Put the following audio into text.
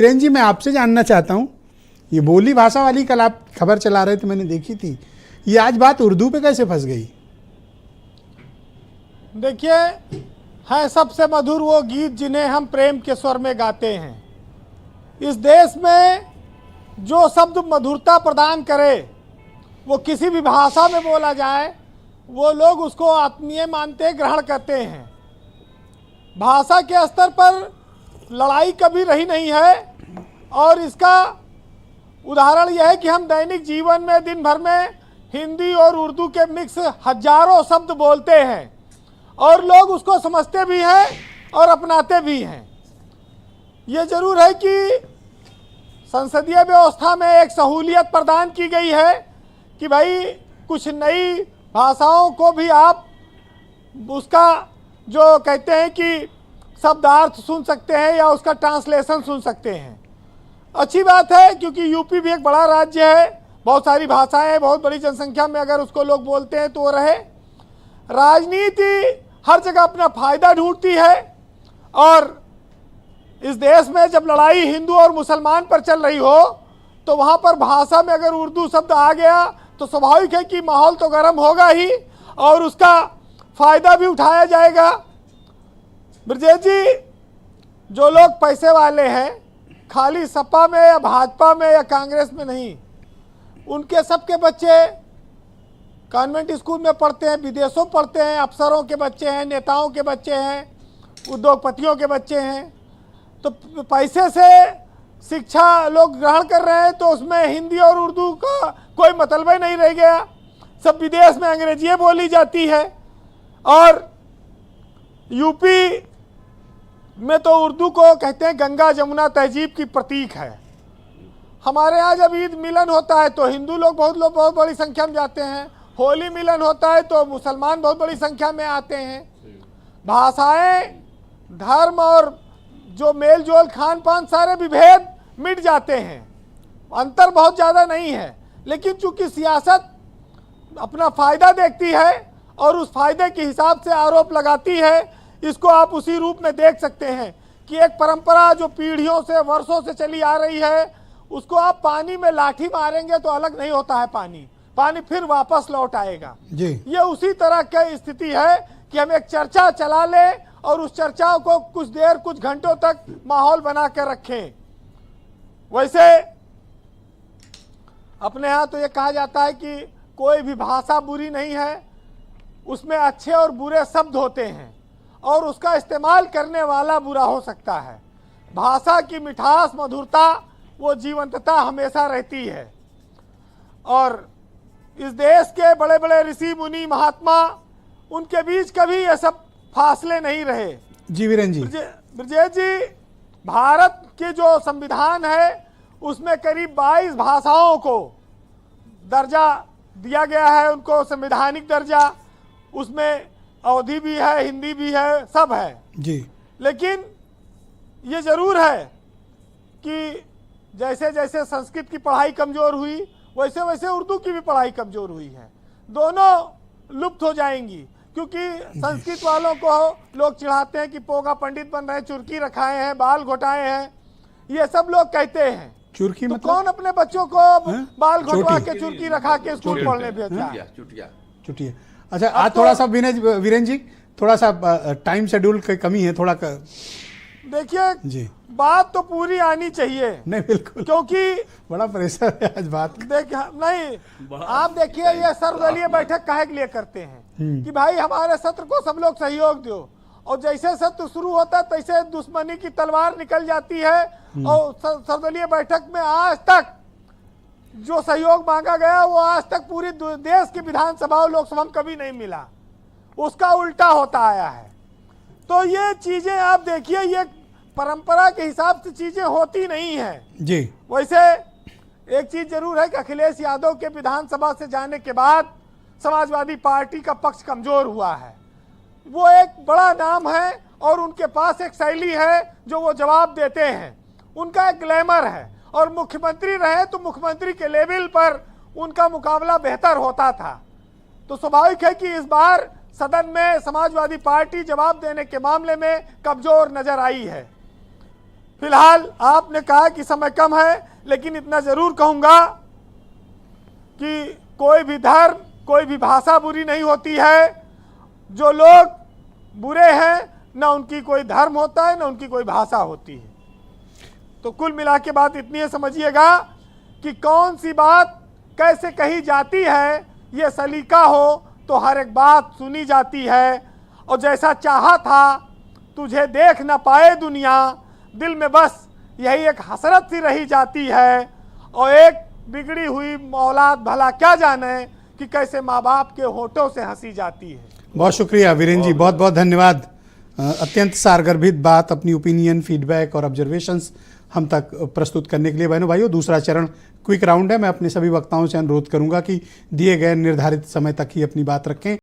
वीरेन जी, मैं आपसे जानना चाहता हूँ, ये बोली भाषा वाली कल आप खबर चला रहे थे, मैंने देखी थी, ये आज बात उर्दू पे कैसे फंस गई? देखिए, है सबसे मधुर वो गीत जिन्हें हम प्रेम के स्वर में गाते हैं। इस देश में जो शब्द मधुरता प्रदान करे वो किसी भी भाषा में बोला जाए, वो लोग उसको आत्मीय मानते, ग्रहण करते हैं। भाषा के स्तर पर लड़ाई कभी रही नहीं है और इसका उदाहरण यह है कि हम दैनिक जीवन में दिन भर में हिंदी और उर्दू के मिक्स हजारों शब्द बोलते हैं और लोग उसको समझते भी हैं और अपनाते भी हैं। ये जरूर है कि संसदीय व्यवस्था में एक सहूलियत प्रदान की गई है कि भाई कुछ नई भाषाओं को भी आप उसका जो कहते हैं कि शब्दार्थ सुन सकते हैं या उसका ट्रांसलेशन सुन सकते हैं। अच्छी बात है, क्योंकि यूपी भी एक बड़ा राज्य है, बहुत सारी भाषाएं हैं, बहुत बड़ी जनसंख्या में अगर उसको लोग बोलते हैं तो वो रहे। राजनीति हर जगह अपना फायदा ढूंढती है और इस देश में जब लड़ाई हिंदू और मुसलमान पर चल रही हो तो वहाँ पर भाषा में अगर उर्दू शब्द आ गया तो स्वाभाविक है कि माहौल तो गर्म होगा ही और उसका फायदा भी उठाया जाएगा। ब्रजेश जी, जो लोग पैसे वाले हैं, खाली सपा में या भाजपा में या कांग्रेस में नहीं, उनके सबके बच्चे कॉन्वेंट स्कूल में पढ़ते हैं, विदेशों पढ़ते हैं, अफसरों के बच्चे हैं, नेताओं के बच्चे हैं, उद्योगपतियों के बच्चे हैं। तो पैसे से शिक्षा लोग ग्रहण कर रहे हैं तो उसमें हिंदी और उर्दू का कोई मतलब ही नहीं रह गया। सब विदेश में अंग्रेजी बोली जाती है और यूपी में तो उर्दू को कहते हैं गंगा जमुना तहजीब की प्रतीक है। हमारे यहाँ जब ईद मिलन होता है तो हिंदू लोग बहुत बड़ी संख्या में जाते हैं, होली मिलन होता है तो मुसलमान बहुत बड़ी संख्या में आते हैं। भाषाएं, धर्म और जो मेल जोल, खान पान, सारे विभेद मिट जाते हैं, अंतर बहुत ज़्यादा नहीं है। लेकिन चूंकि सियासत अपना फ़ायदा देखती है और उस फायदे के हिसाब से आरोप लगाती है, इसको आप उसी रूप में देख सकते हैं कि एक परंपरा जो पीढ़ियों से, वर्षों से चली आ रही है, उसको आप पानी में लाठी मारेंगे तो अलग नहीं होता है पानी फिर वापस लौट आएगा जी। ये उसी तरह की स्थिति है कि हम एक चर्चा चला ले और उस चर्चा को कुछ देर, कुछ घंटों तक माहौल बना कर रखें। वैसे अपने यहाँ तो ये कहा जाता है कि कोई भी भाषा बुरी नहीं है, उसमें अच्छे और बुरे शब्द होते हैं और उसका इस्तेमाल करने वाला बुरा हो सकता है। भाषा की मिठास, मधुरता, वो जीवंतता हमेशा रहती है। और इस देश के बड़े बड़े ऋषि मुनि महात्मा, उनके बीच कभी ये सब फासले नहीं रहे। जी वीरेन जी, ब्रजेश जी, भारत के जो संविधान है उसमें करीब 22 भाषाओं को दर्जा दिया गया है, उनको संवैधानिक दर्जा। उसमें अवधी भी है, हिंदी भी है, सब है जी। लेकिन ये जरूर है कि जैसे जैसे संस्कृत की पढ़ाई कमजोर हुई वैसे वैसे उर्दू की भी पढ़ाई कमजोर हुई है। दोनों लुप्त हो जाएंगी, क्योंकि संस्कृत वालों को लोग चिढ़ाते हैं कि पोगा पंडित बन रहे हैं, चुरकी रखाए हैं, बाल घोटाए हैं, ये सब लोग कहते हैं। चुरकी तो मतलब कौन अपने बच्चों को बाल घोटवा के, चुरकी रखा के स्कूल पढ़ने भेजता है? चुटिया। अच्छा, आज थोड़ा सा वीरेन जी, थोड़ा सा टाइम शेड्यूल की कमी है थोड़ा देखिए जी, बात तो पूरी आनी चाहिए। नहीं बिल्कुल, क्योंकि बड़ा प्रेशर है आज बात का। नहीं, आप देखिए ये सर्वदलीय बैठक काहे के लिए करते हैं कि भाई हमारे सत्र को सब लोग सहयोग दो, और जैसे सत्र शुरू होता है तैसे दुश्मनी की तलवार निकल जाती है और सर्वदलीय बैठक में आज तक जो सहयोग मांगा गया वो आज तक पूरी देश की विधानसभा और लोकसभा में कभी नहीं मिला, उसका उल्टा होता आया है। तो ये चीजें आप देखिए, ये परंपरा के हिसाब से चीजें होती नहीं है जी। वैसे एक चीज जरूर है कि अखिलेश यादव के विधानसभा से जाने के बाद समाजवादी पार्टी का पक्ष कमजोर हुआ है। वो एक बड़ा नाम है और उनके पास एक शैली है जो वो जवाब देते हैं, उनका एक ग्लैमर है, और मुख्यमंत्री रहे तो मुख्यमंत्री के लेवल पर उनका मुकाबला बेहतर होता था। तो स्वाभाविक है कि इस बार सदन में समाजवादी पार्टी जवाब देने के मामले में कमजोर नजर आई है। फिलहाल आपने कहा कि समय कम है, लेकिन इतना जरूर कहूंगा कि कोई भी धर्म, कोई भी भाषा बुरी नहीं होती है। जो लोग बुरे हैं, न उनकी कोई धर्म होता है, न उनकी कोई भाषा होती है। तो कुल मिला के बात इतनी है, समझिएगा कि कौन सी बात कैसे कही जाती है, ये सलीका हो तो हर एक बात सुनी जाती है। और जैसा चाहा था तुझे देख न पाए दुनिया, दिल में बस यही एक हसरत सी रही जाती है। और एक बिगड़ी हुई औलाद भला क्या जाने कि कैसे माँ बाप के होठों से हंसी जाती है। बहुत शुक्रिया वीरेंद्र जी, बहुत बहुत धन्यवाद। अत्यंत सारगर्भित बात, अपनी ओपिनियन, फीडबैक और ऑब्जर्वेशंस हम तक प्रस्तुत करने के लिए। बहनों भाइयों, दूसरा चरण क्विक राउंड है। मैं अपने सभी वक्ताओं से अनुरोध करूंगा कि दिए गए निर्धारित समय तक ही अपनी बात रखें।